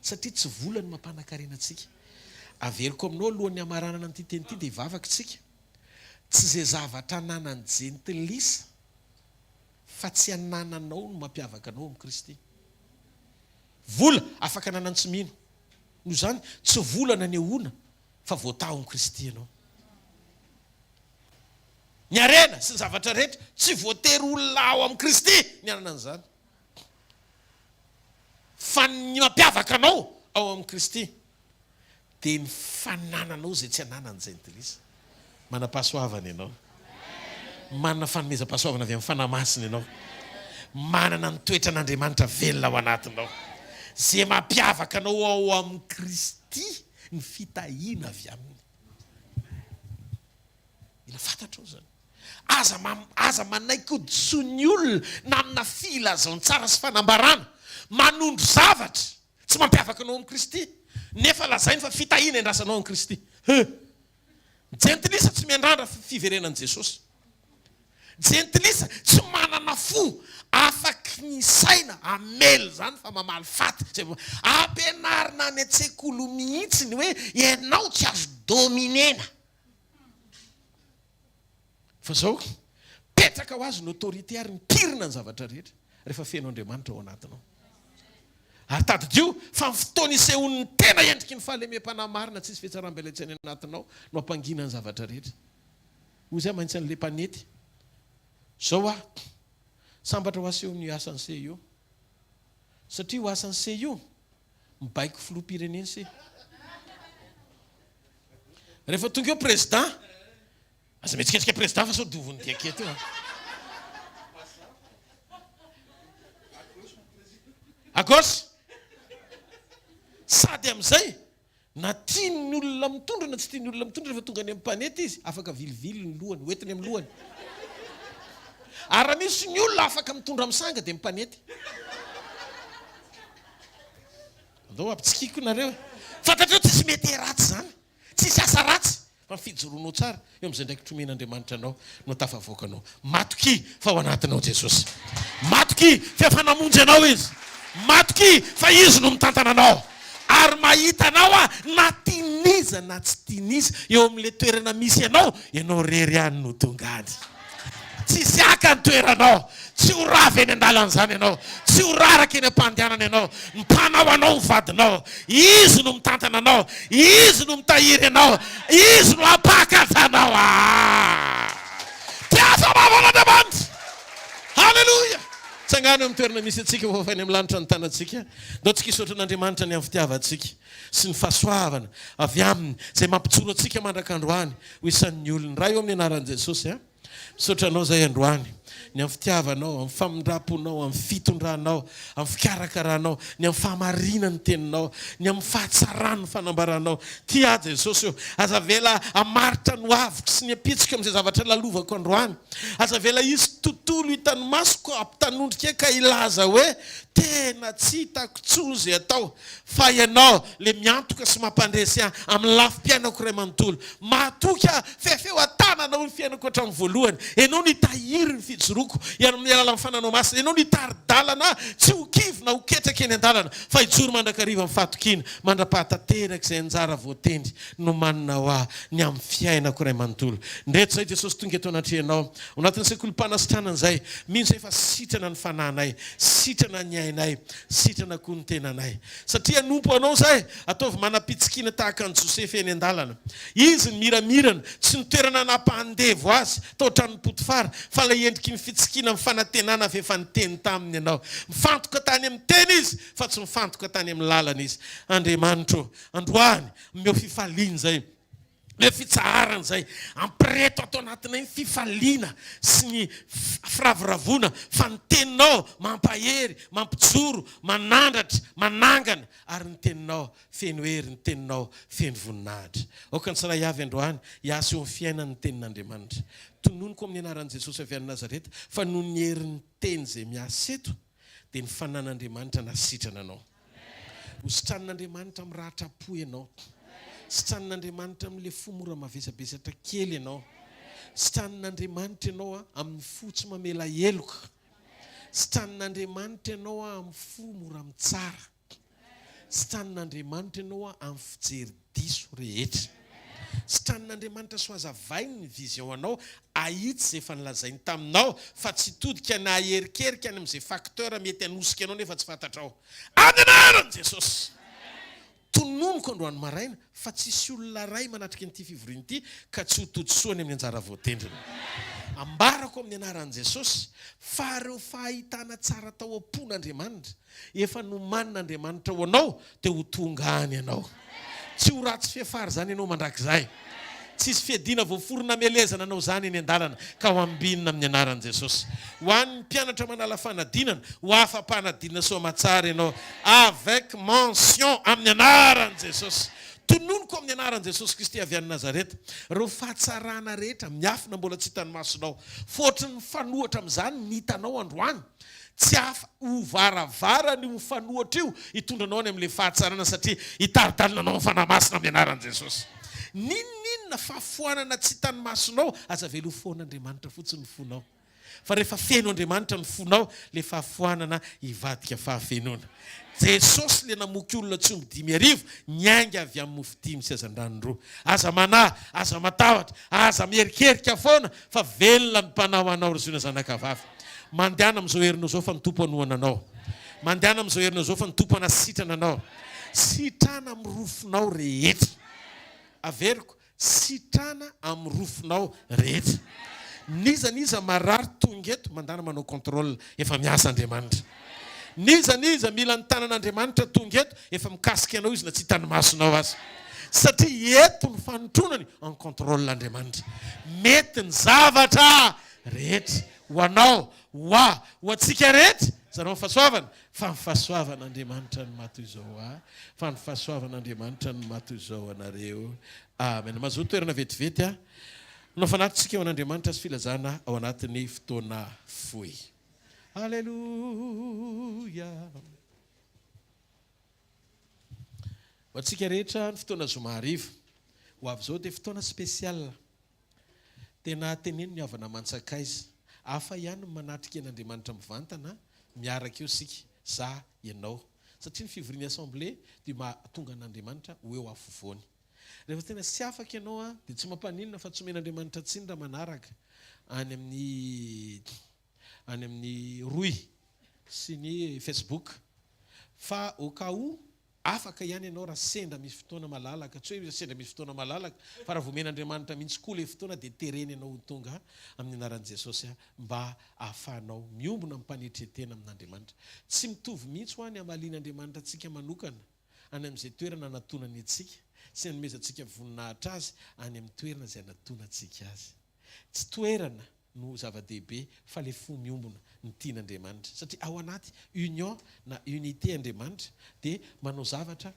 satria tsy vola ny mampanankarena antsika. Averiko aminao alohan'ny amaranana an'ity teny ity dia hivavaka tsika. Tsy izay zavatra ananany jentilisa fa tsy anananao no mampiavaka anao amin'ny Kristy. Vola afaka ananany tsy mino. Noho izany tsy vola nanehoana fa voatao amin'ny Kristy ianao. Ny arena sy ny zavatra rehetra tsy voatery olona ao amin'ny Kristy ny ananan'izany. Fa ny mampiavaka anao ao amin'ny Kristy dia ny fanananao izay tsy ananany jentilisa. Manam-pahasoavana ianao. Manana fanomezam-pahasoavana avy amin'ny fanahy masina ianao. Manana ny toetra n'Andriamanitra velona ao anatinao. Izay mampiavaka anao ao amin'ny Kristy ny fitahiana avy aminy. Mila fantatrao izany. Aza manaiky hoditsony olona na amina filazao tsara sy fanambarana manondro zavatra tsy mampiavaka anao amin'ny Kristy. Nefa lazainy fa fitahiana endrasanao amin'ny Kristy. Jentilisa tsy miandrandra fiverenan'i Jesosy. Jentilisa tsy manana fo afaky ny saina amely zany fa mamaly faty. Ampianarina any an-tsekoly mihitsiny hoe ianao tsy azo dominena. Fa zao petraka ho azy ny autorité ary ny pirina ny zavatra rehetra rehefa feno Andriamanitra ao anatinao. Ary tadidio fa ny fotoana isehon'ny tena endriky ny fahalemem-panahy marina tsisy fihetsaram-belaitsany anatinao no ampangina ny zavatra rehetra. Hoy izay maintsy an'ilay mpanety. Zao sambatra ho aseho ny asan'ny se io. Satria ho asan'ny se io mibaiko filoham-pireneny se. Rehefa tonga eo président, aza mihetsiketrika président fa sao dovony diaketo io. À gauche. Sady amin'izay na tiany olona mitondra na tsy tiany olona mitondra rehefa tonga any amin'ny mpanety izy afaka vilivily ny lohany, hoentiny amin'ny lohany. Ary raha misy ny olona afaka mitondra amin'ny sanga dia mpanety. Andao ampitsikiko nareo. Fantatreo tsisy mety ratsy zany. Tsisy asa ratsy. Fa fijoroanao tsara. Eo amin'izay ndraiky tromen'Andriamanitra anao no tafavoakanao. Matoky fa ao anatinao Jesosy. Matoky fa efa namonjy anao izy. Matoky fa izy no mitantana anao. Ary mahita anao na tiniza na tsy tiniza eo amin'ilay toerana misy ianao rery ihany no tonga any. Tsy siaka ny toeranao, tsy ho ravy eny an-dalan'izany ianao, tsy ho raraka eny am-pandehanana ianao, mpanao anao ny vadinao, izy no mitantana anao, izy no mitahiry anao, izy no ampakatra anao. Tiasa mavan'Andriamanitra. Halleluja. Tsangano amin'ny toerana misy atsika fa fainy amin'ny lanitra ny tanantsika. Ndao tsika hisaotra n'Andriamanitra ny amin'ny fitiavantsika sy ny fahasoavana avy aminy izay mampijoro atsika mandrak'androany ho isan'ny olona. Raha eo amin'ny anaran'i Jesosy. Misaotra anao zay androany ny amin'ny fitiavanao, amin'ny famindraponao, amin'ny fitondranao, amin'ny fikarakaranao, ny amin'ny fahamarinany teninao, ny amin'ny fahatsarany fanambaranao. Tia Jesosy eo. Aza vela amaritra ny avitra sy ny apitsika amin'izay zavatra lalovako androany. Aza vela izy tontolo hitany masoko ampitanondrika ka ilaza hoe tena tsy hitako tsozy atao fa ianao le miantoka sy mampandresy amin'ny lafim-piainako ray manontolo. Matoka fefeo atananao ny fiainako hatramin'ny voalohany. Ianao ny tahiry ny fijoroako amin'ny alalan'ny fananao masina. Ianao ny taridalana tsy ho kivy na ho ketraka eny an-dalana fa hijoro mandrakariva amin'ny fahatokiana mandra-pahatanteraka izay anjara voatendry no manana ho ny amin'ny fiainako ray manontolo. Ndreto zay Jesosy tonga eto anatrehanao ao anatin'ny sekolim-panasitranana izay mihitsy efa sitrana ny fananay, sitrana ny ainay, sitrana koa ny tenanay. Satria nompo anao zay ataovy manam-pitsikina tahaka ny Josefy eny an-dalana. Izy ny miramirana tsy ny toerana nampahandevo azy tao trano Potifara fa ilay endriky ny fitsikina mifanantenana fa efa niteny taminy ianao. Mifantoka tany amin'ny teny izy fa tsy mifantoka tany amin'ny lalana izy. Andriamanitra androany meo fifaliana zay. Le fitsaharana zay ampireto atao anatina ny fifaliana sy ny firaviravona fa ny teninao mampahery, mampijoro, manandratra, manangana ary ny teninao feno hery, ny teninao feno voninahitra. Okany tsiray avy androany hiasa eo amin'ny fiainan'ny tenin'Andriamanitra. Tononoko amin'ny anaran'i Jesosy avy any Nazareta fa noho ny herin'ny teny zay miasa eto dia ny fanan'Andriamanitra nasitrana anao. Hositran'Andriamanitra mirahatra-po ianao. Sitran'Andriamanitra amin'ilay fomora mavesabesatra kely ianao. Sitran'Andriamanitra ianao amin'ny fotsy mamela heloka. Sitran'Andriamanitra ianao amin'ny fomora mitsara. Sitran'Andriamanitra ianao amin'ny fijery diso rehetra. Sitran'Andriamanitra soazavainy ny vision anao ahitsy zay efa nilazainy taminao fa tsy todika na aherikerika any amin'izay facteur mety hanosika anao nefa tsy fantatrao. Amin'ny anaran'i Jesosy. Tononoko androany maraina fa tsisy olona ray manatrika an'ity fivoriana ity ka tsy ho todsoany amin'ny anjara voatendrina. Ambarako amin'ny anaran'i Jesosy fa reo fahitana tsara tao am-pon'Andriamanitra efa nomanin'Andriamanitra ho anao dia ho tonga any ianao. Tsy ho ratsy fiafara zany ianao mandrakizay. Tsisy fiadina voaforona melezana anao zany eny an-dalana ka ho ambinina amin'ny anaran'i Jesosy. Ho an'ny mpianatra manala fanadinana ho afa-panadinana soamatsara ianao avec mention amin'ny anaran'i Jesosy. Tononoko amin'ny anaran'i Jesosy Kristy avy any Nazareta. Reo fahatsarana rehetra miafina mbola tsy hitan'ny masonao. Fotony fanohatra amin'izany ny hitanao androany. Tsy hafa ho varavara ny ho fanohatra io hitondranao ny amin'ilay fahatsarana satria hitaridalina anao amin'ny fanahy masina amin'ny anaran'i Jesosy. Ninona fahafoanana tsy hitan'ny masonao aza velo ho fon'Andriamanitra fotsiny ny fonao. Fa rehefa feno Andriamanitra ny fonao, le fahafoanana hivadika fahafenona. Jesosy le namoky olona tsomby 5,000 niainga avy amin'ny mofo 5 sy azan-dranoy 2. Aza manahy, aza matahotra, aza mierikerika foana fa velona ny mpanao anao ryzona zanakavavy. Mandehana amin'izao herinao zao fa ny tompo anohana anao. Mandehana amin'izao herinao zao fa ny tompo anasitrana anao. Sitrana amin'ny rofinao rehetra. Averiko, sitrana amin'ny rofinao rehetra. Niza marary tonga eto mandana manao contrôle efa miasa Andriamanitra. Niza mila ny tanan'Andriamanitra tonga eto efa mikasika anao izy na tsy hitany masonao azy. Satria eto ny fanotronany en contrôle l'Andriamanitra. Mety ny zavatra rehetra ho anao, ho antsika rehetra zanao fahasoavana fa ny fahasoavan'Andriamanitra no matoy izao fa ny fahasoavan'Andriamanitra no matoy izao anareo. Amen. Mazoto toerana vetivety no fanatintsika eo an'Andriamanitra sy filazana ao anatin'ny fotoana fohy. Alleluia. Ho antsika rehetra ny fotoana zoma hariva ho avy izao dia fotoana spesial. Tena teneno ny havana mantsakaiza. Hafa ihany manatrika an'Andriamanitra mivantana miaraka eo sika za ianao. Satria ny fivoriana assemblée dia tonga an'Andriamanitra ho eo afovoany. Rehefa tena sy afaka ianao dia tsy mampaninona fa tsy omen'Andriamanitra tsiny raha manaraka any amin'ny roy sy ny Facebook. Fa au cas où afaka ihany ianao raha sendra misy fotoana malalaka, tsy hoe sendra misy fotoana malalaka fa raha vomen'Andriamanitra mihitsy koa ilay fotoana dia tereny ianao tonga amin'ny anaran'i Jesosy mba ahafahanao miombona mpanetretena amin'Andriamanitra. Tsy mitovy mihitsy ho any amalian'Andriamanitra antsika manokana any amin'izay toerana anatonany antsika sy anomezantsika voninahitra azy any amin'ny toerana izay anatona antsika azy. Tsy toerana no zava-dehibe fa le fo miombona ny tian'Andriamanitra. Satria ao anaty union na unité Andriamanitra dia manao zavatra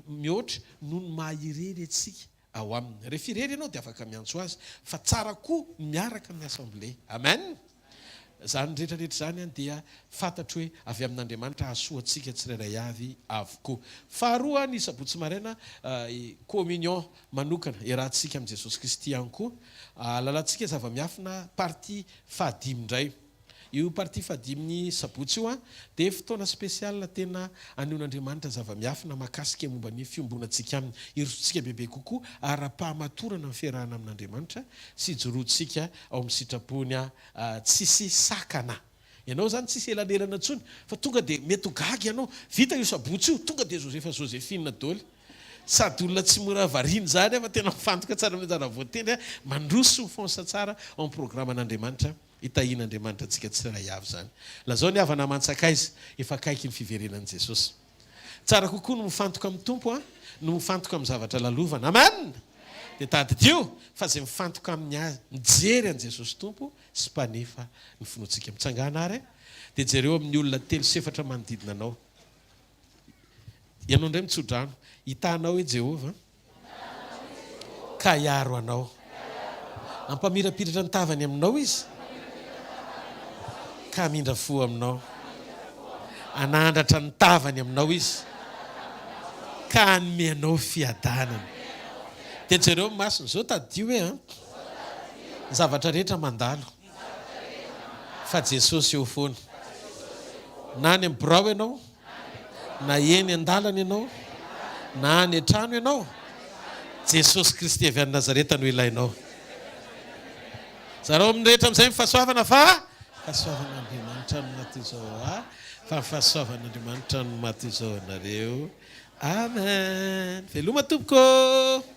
mihoatra noho ny maha-irery antsika ao aminy. Rehefa irery ianao dia afaka miantso azy fa tsara koa miaraka amin'ny assemblée. Amen. Zany rehetrarehetra zany dia fantatro hoe avy amin'Andriamanitra hahasoantsika tsirairay avy avokoa. Faharoa ny sabotsy maraina communion manokana iarahantsika amin'i Jesosy Kristy ihany koa. Lalantsika zava-miafina partie fahadimy indray. Io partie fahadimy sabotsy io dia fotoana spesial tena aneon'Andriamanitra zava-miafina makasika momba ny fiombonantsika aminy. Irosontsika bebe kokoa ara-pahamatorana amin'ny fiarahana amin'Andriamanitra sy joroantsika ao amin'ny sitrapony tsisy sakana. Ianao zany tsisy elanelana intsony fa tonga dia mety ho gaga ianao. Vita io sabotsy io tonga dia Josephine daholo. Sady olona tsy mora variana zany fa tena mifantoka tsara amin'ny anjara voatendry mandroso mifonsa tsara amin'ny programme an'Andriamanitra hitahin'Andriamanitra antsika tsiray avy zany. Lazao ny havana mantsaka izy efa kaiky ny fiverenan'i Jesosy. Tsara kokoa no mifantoka amin'ny tompo no mifantoka amin'ny zavatra lalovana. Amen. Dia tadidio fa zay mifantoka amin'ny azy mijery an' Jesosy tompo sy mpanefa ny finoantsika mitsangana ary. Dia jereo amin'ny olona 3-4 manodidina anao. Ianao indray mitsodrano, hitanao hoe Jehova ka hiaro anao. Ampamirapiratra ny tavany aminao izy ka mindra fo aminao. Anandratra ny tavany aminao izy ka hanome anao fiadanana. Dia jereo masony zao tadidio hoe ny zavatra rehetra mandalo fa Jesosy eo foana. Na any amin'ny birao ianao, na eny an-dalana ianao, na any an-trano ianao, Jesosy Kristy avy any Nazareta no ilainao. Zareo amin'ny rehetra amin'izay mifahasoavana fa fahasoavan'Andriamanitra no maty izao fa fahasoavan'Andriamanitra no maty izao anareo. Amen. Veloma tompoko.